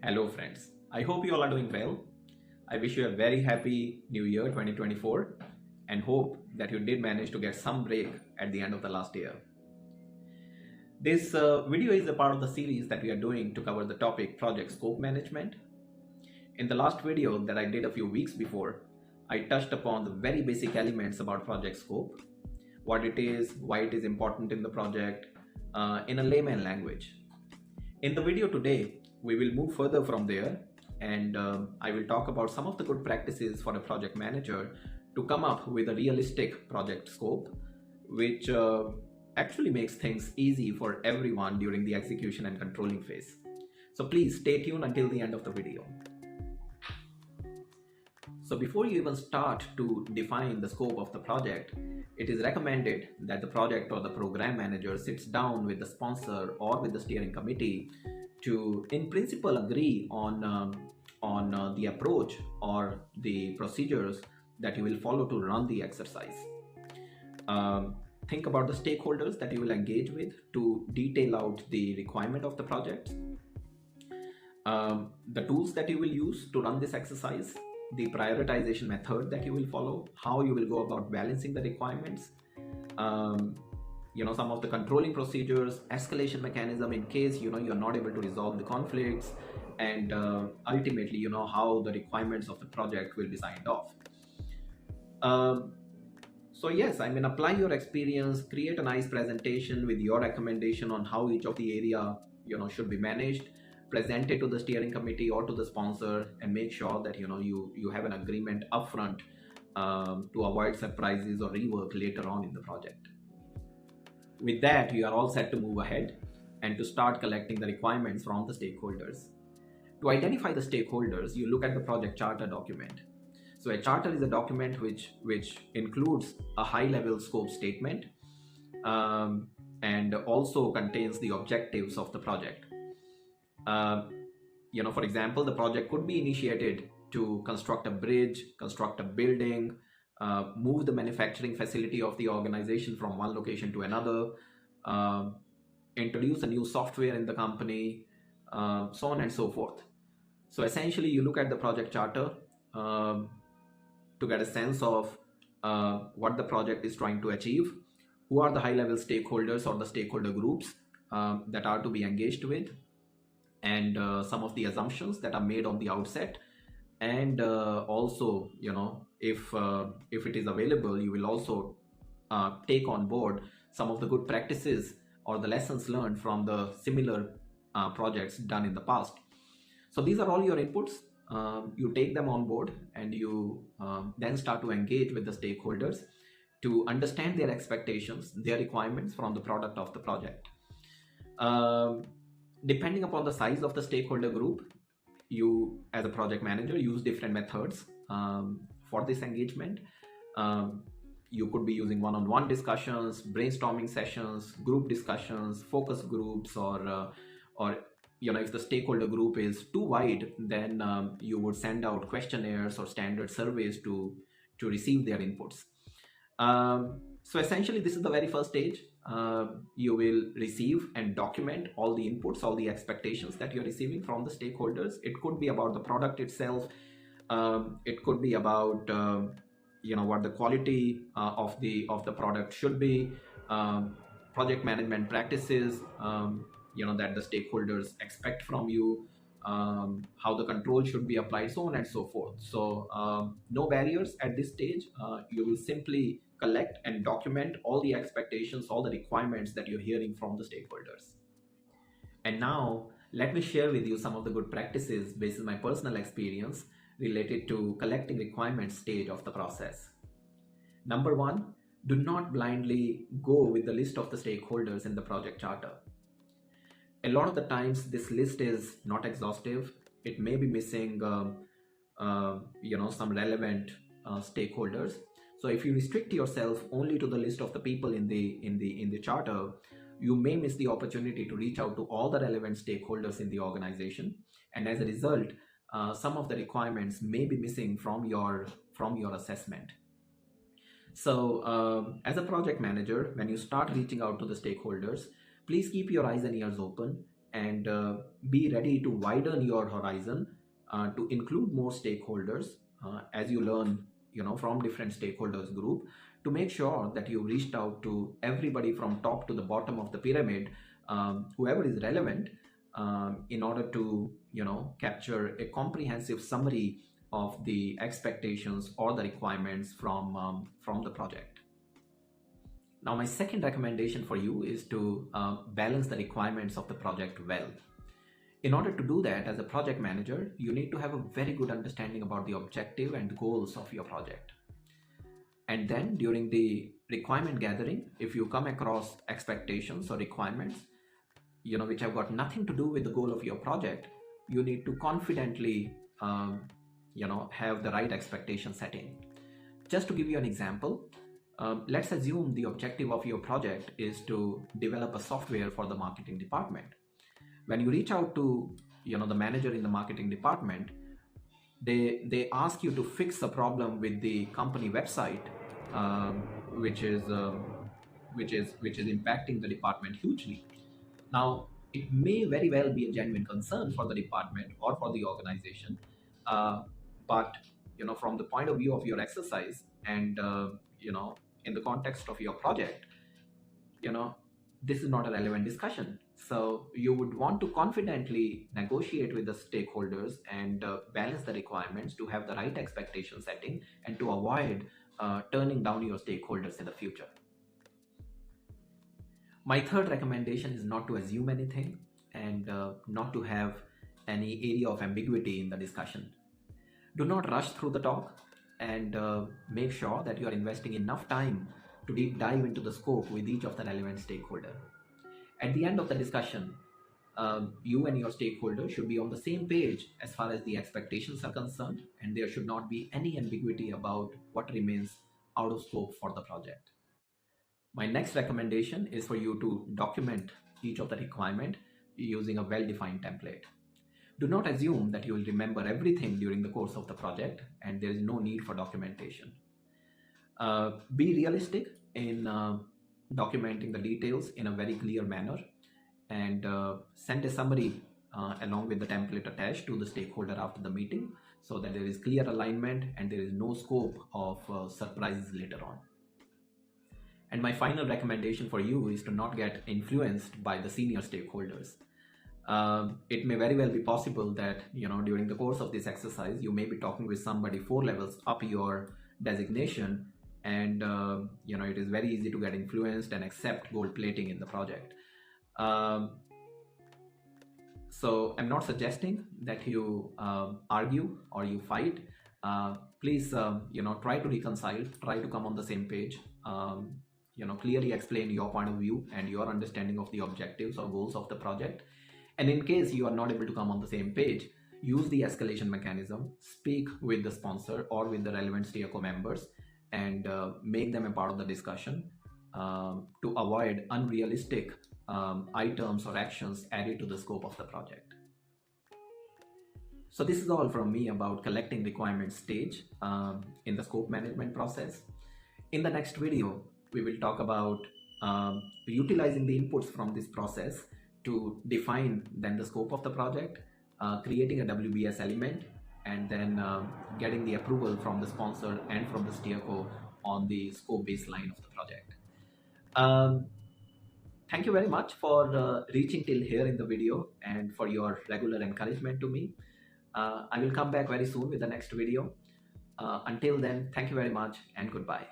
Hello, friends. I hope you all are doing well. I wish you a very happy New Year 2024 and hope that you did manage to get some break at the end of the last year. This video is a part of the series that we are doing to cover the topic Project Scope Management. In the last video that I did a few weeks before, I touched upon the very basic elements about project scope, what it is, why it is important in the project, in a layman language. In the video today, we will move further from there and I will talk about some of the good practices for a project manager to come up with a realistic project scope, which actually makes things easy for everyone during the execution and controlling phase. So please stay tuned until the end of the video. So before you even start to define the scope of the project, it is recommended that the project or the program manager sits down with the sponsor or with the steering committee to, in principle, agree on the approach or the procedures that you will follow to run the exercise. Think about the stakeholders that you will engage with to detail out the requirement of the project, the tools that you will use to run this exercise, the prioritization method that you will follow, how you will go about balancing the requirements, some of the controlling procedures, escalation mechanism in case you're not able to resolve the conflicts, and ultimately how the requirements of the project will be signed off. So yes, apply your experience, create a nice presentation with your recommendation on how each of the area should be managed, present it to the steering committee or to the sponsor, and make sure that you have an agreement upfront to avoid surprises or rework later on in the project. With that, you are all set to move ahead and to start collecting the requirements from the stakeholders. To identify the stakeholders, you look at the project charter document. So a charter is a document which includes a high-level scope statement and also contains the objectives of the project. For example, the project could be initiated to construct a bridge, construct a building, move the manufacturing facility of the organization from one location to another, introduce a new software in the company, so on and so forth. So essentially, you look at the project charter to get a sense of what the project is trying to achieve, who are the high-level stakeholders or the stakeholder groups that are to be engaged with, and some of the assumptions that are made on the outset. And also, if it is available, you will also take on board some of the good practices or the lessons learned from the similar projects done in the past. So these are all your inputs. You take them on board and you then start to engage with the stakeholders to understand their expectations, their requirements from the product of the project. Depending upon the size of the stakeholder group, you as a project manager use different methods for this engagement. You could be using one-on-one discussions, brainstorming sessions, group discussions, focus groups, or if the stakeholder group is too wide, then you would send out questionnaires or standard surveys to receive their inputs. So essentially, this is the very first stage. You will receive and document all the inputs, all the expectations that you're receiving from the stakeholders. It could be about the product itself. It could be about what the quality of the product should be, project management practices that the stakeholders expect from you, how the control should be applied, so on and so forth. So no barriers at this stage. You will simply collect and document all the expectations, all the requirements that you're hearing from the stakeholders. And now let me share with you some of the good practices based on my personal experience related to collecting requirements stage of the process. Number one, do not blindly go with the list of the stakeholders in the project charter. A lot of the times this list is not exhaustive. It may be missing some relevant stakeholders. So if you restrict yourself only to the list of the people in the charter, you may miss the opportunity to reach out to all the relevant stakeholders in the organization, and as a result, some of the requirements may be missing from your assessment. So as a project manager, when you start reaching out to the stakeholders, please keep your eyes and ears open and be ready to widen your horizon to include more stakeholders as you learn, from different stakeholders group, to make sure that you reached out to everybody from top to the bottom of the pyramid, whoever is relevant, in order to capture a comprehensive summary of the expectations or the requirements from the project. Now, my second recommendation for you is to balance the requirements of the project well. In order to do that, as a project manager, you need to have a very good understanding about the objective and goals of your project. And then during the requirement gathering, if you come across expectations or requirements, which have got nothing to do with the goal of your project, you need to confidently, have the right expectation setting. Just to give you an example, let's assume the objective of your project is to develop a software for the marketing department. When you reach out to the manager in the marketing department, they ask you to fix a problem with the company website, which is impacting the department hugely. Now, it may very well be a genuine concern for the department or for the organization, but from the point of view of your exercise and in the context of your project, this is not a relevant discussion. So you would want to confidently negotiate with the stakeholders and balance the requirements to have the right expectation setting and to avoid turning down your stakeholders in the future. My third recommendation is not to assume anything and not to have any area of ambiguity in the discussion. Do not rush through the talk, and make sure that you are investing enough time to deep dive into the scope with each of the relevant stakeholder. At the end of the discussion, you and your stakeholder should be on the same page as far as the expectations are concerned, and there should not be any ambiguity about what remains out of scope for the project. My next recommendation is for you to document each of the requirement using a well-defined template. Do not assume that you will remember everything during the course of the project, and there is no need for documentation. Be realistic in documenting the details in a very clear manner, and send a summary along with the template attached to the stakeholder after the meeting, so that there is clear alignment and there is no scope of surprises later on. And my final recommendation for you is to not get influenced by the senior stakeholders. It may very well be possible that during the course of this exercise you may be talking with somebody 4 levels up your designation, and it is very easy to get influenced and accept gold plating in the project. So I'm not suggesting that you argue or you fight. Please try to reconcile, try to come on the same page. Clearly explain your point of view and your understanding of the objectives or goals of the project. And in case you are not able to come on the same page, use the escalation mechanism, speak with the sponsor or with the relevant steerco members, and make them a part of the discussion to avoid unrealistic items or actions added to the scope of the project. So this is all from me about collecting requirements stage in the scope management process. In the next video, we will talk about utilizing the inputs from this process to define then the scope of the project, creating a WBS element, and then getting the approval from the sponsor and from the steerco on the scope baseline of the project. Thank you very much for reaching till here in the video and for your regular encouragement to me. I will come back very soon with the next video. Until then, thank you very much and goodbye.